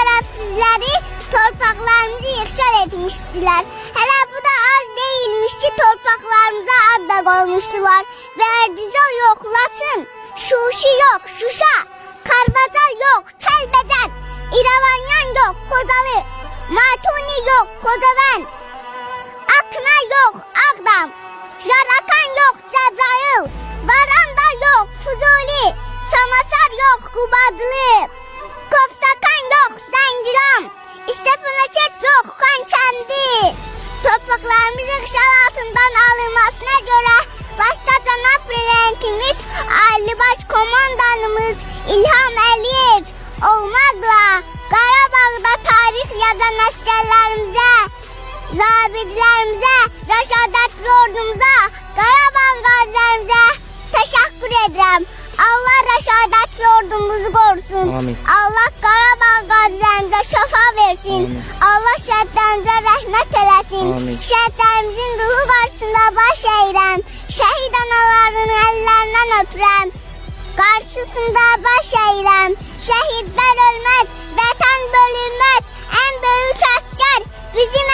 şerefsizleri torpaklarımızı yıkışar etmiştiler. Hele bu da az değilmiş ki torpaklarımıza ad da koymuştular. Berdizo yok Laçın, Şuşi yok Şuşa, Karbazar yok Kelbeden, İravanyan yok Kocalı, Matuni yok Kocavend, Akna yok Ağdam, Jarakan yok Cebrail, Varanda yok Fuzuli, Samasar yok Kubadlı, Kofsakan yok Zengiran, İstepanaket yok Kankendi. Topraklarımızın işgal altından alınmasına göre başta Cenab Prezidentimiz Ali Başkomandanımız İlham Əliyev olmakla Qarabağda tarih yazan askerlerimize, zabitlerimize, Rəşadətli ordumuza, Qarabağ qazilərimize teşekkür ederim. Allah Rəşadətli ordumuzu korusun. Amin. Allah Qarabağ qazilərimize şəfa versin. Amin. Allah şəhidlərimizə rəhmət eləsin. Amin. Şəhidlərimizin ruhu qarşısında baş əyirəm. Şəhid anaların əllərindən öpürəm. Qarşısında baş əyirəm. Şəhidlər ölməz, vətən bölünməz. Ən böyük asker bizim